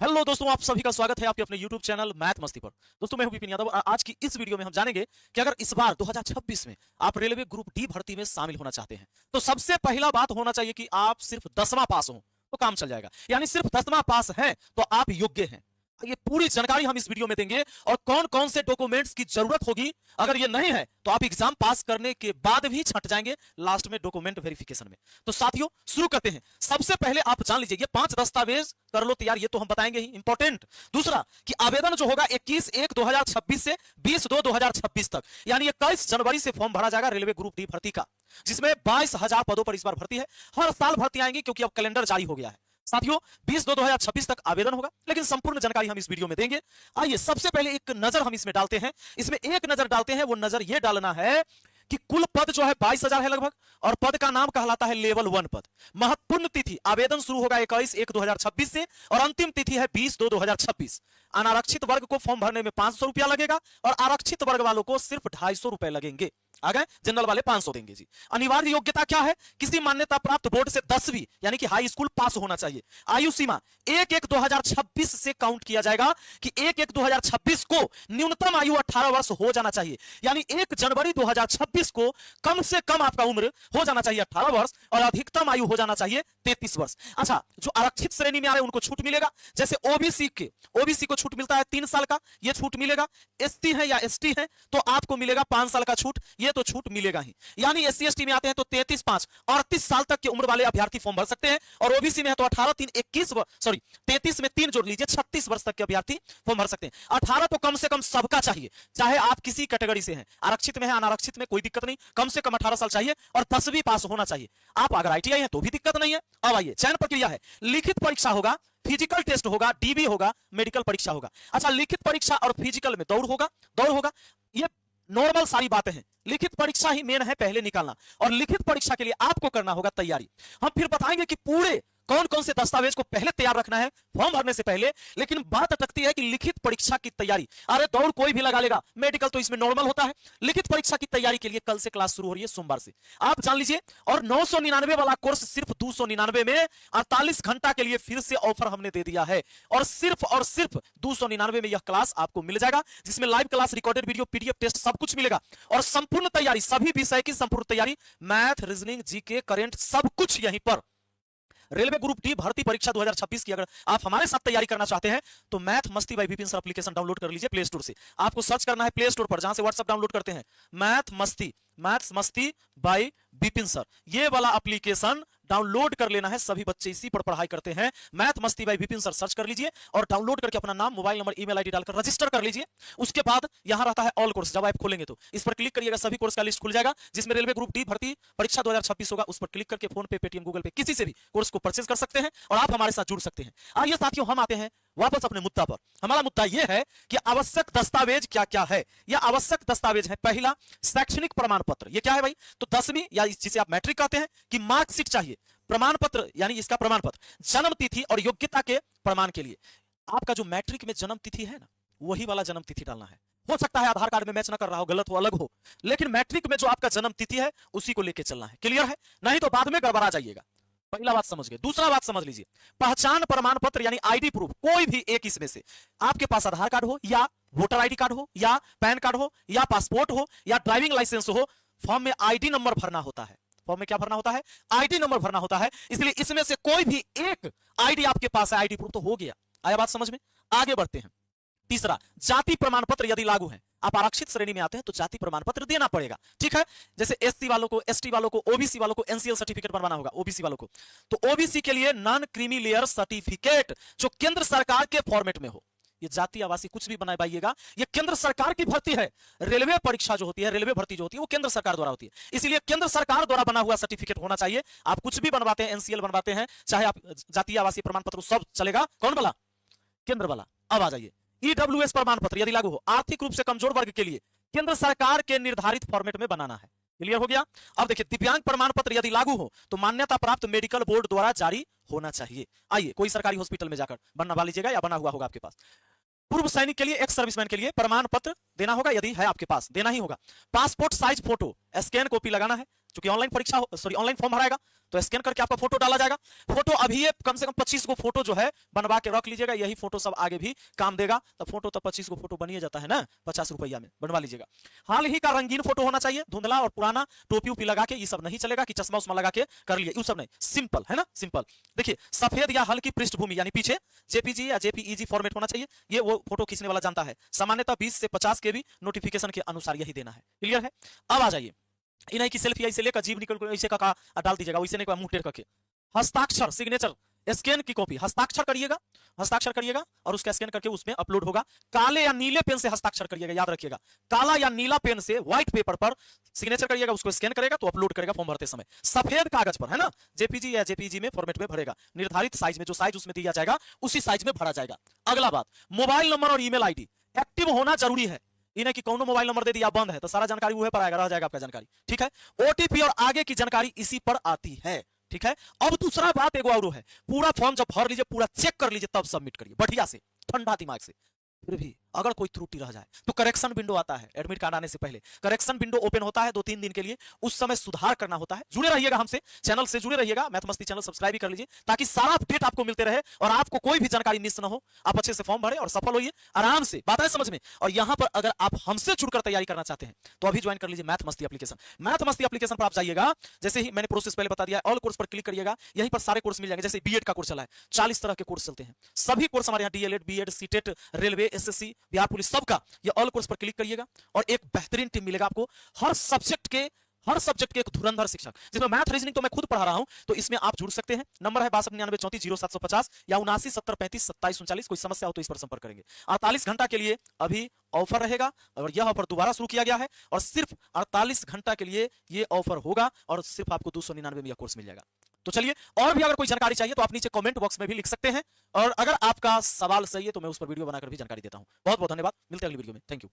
Hello दोस्तों, आप सभी का स्वागत है आपके अपने YouTube चैनल मैथ मस्ती पर। दोस्तों मैं हूं विपिन यादव और आज की इस वीडियो में हम जानेंगे कि अगर इस बार 2026 में आप रेलवे ग्रुप डी भर्ती में शामिल होना चाहते हैं तो सबसे पहला बात होना चाहिए कि आप सिर्फ 10वां पास हो तो काम चल जाएगा। यानी सिर्फ 10वां पास है तो आप योग्य हैं। ये पूरी जानकारी हम इस वीडियो में देंगे और कौन कौन से डॉक्यूमेंट्स की जरूरत होगी। अगर ये नहीं है तो आप एग्जाम पास करने के बाद भी छट जाएंगे लास्ट में डॉक्यूमेंट वेरिफिकेशन में। तो साथियों शुरू करते हैं। सबसे पहले आप जान लीजिए ये 5 दस्तावेज कर लो तैयार, ये तो हम बताएंगे ही, इंपॉर्टेंट। दूसरा कि आवेदन जो होगा 21/1/2026 से 20/2/2026 तक, यानी 21 जनवरी से फॉर्म भरा जाएगा रेलवे ग्रुप डी भर्ती का, जिसमें 22,000 पदों पर इस बार भर्ती है। हर साल भर्ती आएंगी क्योंकि अब कैलेंडर जारी हो गया है। साथियों 20/2/2026 तक आवेदन होगा, लेकिन संपूर्ण जानकारी हम इस वीडियो में देंगे। आइए सबसे पहले एक नजर हम इसमें डालते हैं। इसमें एक नजर डालते हैं, वो नजर ये डालना है कि कुल पद जो है 22,000 है लगभग, और पद का नाम कहलाता है लेवल 1 पद। महत्वपूर्ण तिथि, आवेदन शुरू होगा 21/1/2026 से और अंतिम तिथि है 20/2/2026। अनारक्षित वर्ग को फॉर्म भरने में 500 रुपया लगेगा और आरक्षित वर्ग वालों को सिर्फ 250 रुपए लगेंगे। आ गए, जनरल वाले 500 देंगे जी। अनिवार्य योग्यता क्या है? किसी मान्यता प्राप्त बोर्ड से 10वीं यानी कि हाई स्कूल पास होना चाहिए। आयु सीमा 1/1/2026 से काउंट किया जाएगा कि 1/1/2026 को न्यूनतम आयु 18 वर्ष हो जाना चाहिए। यानी 1 जनवरी 2026 को कम से कम आपका उम्र हो जाना चाहिए 18 वर्ष और अधिकतम आयु हो जाना चाहिए 33 वर्ष। अच्छा, जो आरक्षित श्रेणी में आ रहे हैं उनको छूट मिलेगा। जैसे ओबीसी को छूट मिलता है 3 साल का, ये छूट मिलेगा। एसटी है या एसटी है तो आपको मिलेगा 5 साल का छूट, ये तो छूट मिलेगा ही। यानी एससी एसटी में आते हैं तो 33/5 38 साल तक की उम्र वाले अभ्यर्थी फॉर्म भर सकते हैं, और ओबीसी में है तो 33 में 3 जोड़ लीजिए 36 वर्ष तक के अभ्यर्थी फॉर्म भर सकते हैं। 18 तो कम से कम सबका चाहिए, चाहे आप किसी कैटेगरी से हैं, आरक्षित में है अनारक्षित में कोई दिक्कत नहीं, कम से कम 18 साल चाहिए और 10वीं पास होना चाहिए। आप अगर आईटीआई है तो भी दिक्कत नहीं है। अब आइए, चयन प्रक्रिया है, लिखित परीक्षा होगा, फिजिकल टेस्ट होगा, डीबी होगा, मेडिकल परीक्षा होगा। अच्छा, लिखित परीक्षा और फिजिकल में दौड़ होगा, ये नॉर्मल सारी बातें हैं। लिखित परीक्षा ही मेन है पहले निकालना, और लिखित परीक्षा के लिए आपको करना होगा तैयारी। हम फिर बताएंगे कि पूरे कौन कौन से दस्तावेज को पहले तैयार रखना है फॉर्म भरने से पहले। लेकिन बात अटकती है कि लिखित परीक्षा की तैयारी, अरे दौड़ कोई भी लगा लेगा, मेडिकल तो इसमें नॉर्मल होता है। लिखित परीक्षा की तैयारी के लिए कल से क्लास शुरू हो रही है, सोमवार से, आप जान लीजिए। और 999 वाला कोर्स सिर्फ 299 में 48 घंटा के लिए फिर से ऑफर हमने दे दिया है, और सिर्फ 299 में यह क्लास आपको मिल जाएगा, जिसमें live class, recorded video, PDF test सब कुछ मिलेगा, और संपूर्ण तैयारी, सभी विषय की संपूर्ण तैयारी, मैथ, रीजनिंग, जीके, करंट, सब कुछ यहीं पर। रेलवे ग्रुप डी भर्ती परीक्षा 2026 की अगर आप हमारे साथ तैयारी करना चाहते हैं तो मैथ मस्ती by Vipin sir application download कर लीजिए प्ले स्टोर से। आपको सर्च करना है प्ले स्टोर पर, जहां से व्हाट्सएप डाउनलोड करते हैं, मैथ्स मस्ती बाय विपिन सर, ये वाला एप्लीकेशन डाउनलोड कर लेना है। सभी बच्चे इसी पर पढ़ाई करते हैं। मैथ मस्ती बाय विपिन सर सर्च कर लीजिए और डाउनलोड करके अपना नाम, मोबाइल नंबर, ईमेल आईडी डालकर रजिस्टर कर लीजिए। उसके बाद यहां रहता है ऑल कोर्स, जब आप खोलेंगे तो इस पर क्लिक करिएगा, सभी कोर्स का लिस्ट खुल जाएगा, जिसमें रेलवे ग्रुप डी भर्ती परीक्षा 2026 होगा। उस पर क्लिक करके फोन पे, पेटीएम, गूगल पे, किसी से भी कोर्स को परचेज कर सकते हैं और आप हमारे साथ जुड़ सकते हैं। आइए साथियों, हम आते हैं वापस अपने मुद्दा पर। हमारा मुद्दा यह है कि आवश्यक दस्तावेज क्या क्या है। यह आवश्यक दस्तावेज है, पहला शैक्षणिक प्रमाण पत्र। यह क्या है भाई? तो 10वीं या जिसे आप मैट्रिक कहते हैं कि मार्कशीट चाहिए। प्रमाण पत्र यानी इसका प्रमाण पत्र, जन्म तिथि और योग्यता के प्रमाण के लिए आपका जो मैट्रिक में जन्म तिथि है ना, वही वाला जन्म तिथि डालना है। हो सकता है आधार कार्ड में मैच ना कर रहा हो, गलत हो, अलग हो, लेकिन मैट्रिक में जो आपका जन्म तिथि है उसी को लेकर चलना है। क्लियर है? नहीं तो बाद में गड़बड़ा जाइएगा। पहला बात समझ गए। दूसरा बात समझ लीजिए, पहचान प्रमाण पत्र यानी आईडी प्रूफ, कोई भी एक इसमें से आपके पास आधार कार्ड हो या वोटर आईडी कार्ड हो या पैन कार्ड हो या पासपोर्ट हो या ड्राइविंग लाइसेंस हो, फॉर्म में आईडी नंबर भरना होता है। फॉर्म में क्या भरना होता है? आईडी नंबर भरना होता है। इसलिए इसमें से कोई भी एक आईडी आपके पास है, आईडी प्रूफ तो हो गया। आया बात समझ में? आगे बढ़ते हैं। तीसरा, जाति प्रमाण पत्र यदि लागू है, आप आरक्षित श्रेणी में आते हैं तो जाति प्रमाण पत्र देना पड़ेगा। ठीक है? जैसे एससी वालों को, एसटी वालों को, ओबीसी वालों को एनसीएल सर्टिफिकेट बनवाना होगा। ओबीसी वालों को तो ओबीसी के लिए नॉन क्रीमी लेयर सर्टिफिकेट जो केंद्र सरकार के फॉर्मेट में हो। ये जाति, आवासी कुछ भी बनाइएगा, ये केंद्र सरकार की भर्ती है। रेलवे परीक्षा जो होती है, रेलवे भर्ती जो होती है, वो केंद्र सरकार द्वारा होती है, इसीलिए केंद्र सरकार द्वारा बना हुआ सर्टिफिकेट होना चाहिए। आप कुछ भी बनवाते हैं, एनसीएल बनवाते हैं, चाहे आप जातीय आवासीय प्रमाण पत्र, सब चलेगा। कौन वाला? केंद्र वाला। अब आ जाइए, ईडब्ल्यूएस प्रमाण पत्र यदि लागू हो, आर्थिक रूप से कमजोर वर्ग के लिए केंद्र सरकार के निर्धारित फॉर्मेट में बनाना है। क्लियर हो गया? अब देखिए, दिव्यांग प्रमाण पत्र यदि लागू हो तो मान्यता प्राप्त मेडिकल बोर्ड द्वारा जारी होना चाहिए। आइए, कोई सरकारी हॉस्पिटल में जाकर बनवा लीजिएगा या बना हुआ होगा आपके पास। पूर्व सैनिक के लिए, एक्स सर्विसमैन के लिए प्रमाण पत्र देना होगा, यदि है आपके पास, देना ही होगा। Passport size photo scan copy लगाना है। क्योंकि ऑनलाइन परीक्षा सॉरी ऑनलाइन फॉर्म भराएगा तो स्कैन करके आपका फोटो डाला जाएगा। फोटो अभी ये कम से कम 25 को फोटो जो है बनवा के रख लीजिएगा, यही फोटो सब आगे भी काम देगा। तो फोटो तो 25 को फोटो बनिए जाता है ना 50 रुपया में, बनवा लीजिएगा। हाल ही का रंगीन फोटो होना चाहिए, धुंधला और पुराना टोपी उपी लगा के ये सब नहीं चलेगा कि चश्मा उस्मा लगा के कर लिए, ये सब नहीं, सिंपल है ना, सिंपल। देखिए सफेद या हल्की पृष्ठभूमि यानी पीछे जेपीजी या जेपीईजी फॉर्मेट होना चाहिए, ये वो फोटो खींचने वाला जानता है। सामान्यतः 20 से 50 के भी नोटिफिकेशन के अनुसार यही देना है। क्लियर है? अब आ जाइए, इन्हीं की सेल्फी ऐसे लेकर जीभ निकल ऐसे का डाल दीजिएगा, वैसे नहीं मुंह टेढ़ करके। हस्ताक्षर सिग्नेचर स्कैन की कॉपी हस्ताक्षर करिएगा और उसका स्कैन करके उसमें अपलोड होगा। काले या नीले पेन से हस्ताक्षर करिएगा, याद रखिएगा, काला या नीला पेन से व्हाइट पेपर पर सिग्नेचर करिएगा, उसको स्कैन करेगा तो अपलोड करेगा फॉर्म भरते समय। सफेद कागज पर है ना, जेपीजी या जेपीजी में फॉर्मेट में भरेगा, निर्धारित साइज में, जो साइज उसमें दिया जाएगा उसी साइज में भरा जाएगा। अगला बात, मोबाइल नंबर और ईमेल आईडी एक्टिव होना जरूरी है। इन्हें कि कौन मोबाइल नंबर दे दिया बंद है तो सारा जानकारी वो पर आएगा, रह जाएगा आपका जानकारी। ठीक है, ओटीपी और आगे की जानकारी इसी पर आती है। ठीक है, अब दूसरा बात एगो और है, पूरा फॉर्म जब भर लीजिए, पूरा चेक कर लीजिए, तब सबमिट करिए बढ़िया से, ठंडा दिमाग से। फिर भी अगर कोई त्रुटि रह जाए तो करेक्शन विंडो आता है, एडमिट कार्ड आने से पहले करेक्शन विंडो ओपन होता है 2-3 दिन के लिए, उस समय सुधार करना होता है। जुड़े रहिएगा हमसे, चैनल से जुड़े रहिएगा, मैथ मस्ती चैनल सब्सक्राइब भी कर लीजिए ताकि सारा अपडेट आपको मिलते रहे और आपको कोई भी जानकारी मिस ना हो। आप अच्छे से फॉर्म भरें और सफल होइए आराम से, बात है समझ में। और यहां पर अगर आप हमसे जुड़कर तैयारी करना चाहते हैं तो अभी ज्वाइन कर लीजिए मैथ मस्ती एप्लीकेशन। मैथ मस्ती एप्लीकेशन पर आप जाइएगा, जैसे ही मैंने प्रोसेस पहले बता दिया, ऑल कोर्स पर क्लिक करिएगा, यहीं पर सारे कोर्स मिल जाएंगे। जैसे बीएड का कोर्स चला है, 40 तरह के कोर्स चलते हैं, सभी कोर्स हमारे यहाँ DElEd, BEd, CTET, railway, SSC, Bihar police, सबका ये ऑल कोर्स पर क्लिक करिएगा और एक बेहतरीन टीम मिलेगा आपको। हर सब्जेक्ट के एक धुरंधर शिक्षक, जिसमें मैथ रीजनिंग तो मैं खुद पढ़ा रहा हूं, तो इसमें आप जुड़ सकते हैं। नंबर है 6299340750 या 7970352739। कोई समस्या हो तो इस पर संपर्क करेंगे। 48 घंटा के लिए अभी ऑफर रहेगा और यह ऑफर दोबारा शुरू किया गया है और सिर्फ 48 घंटा के लिए ये ऑफर होगा और सिर्फ आपको 299 में यह कोर्स मिल जाएगा। तो चलिए, और भी अगर कोई जानकारी चाहिए तो आप नीचे कमेंट बॉक्स में भी लिख सकते हैं और अगर आपका सवाल सही है तो मैं उस पर वीडियो बनाकर भी जानकारी देता हूं। बहुत बहुत धन्यवाद, मिलते हैं अगली वीडियो में। Thank you.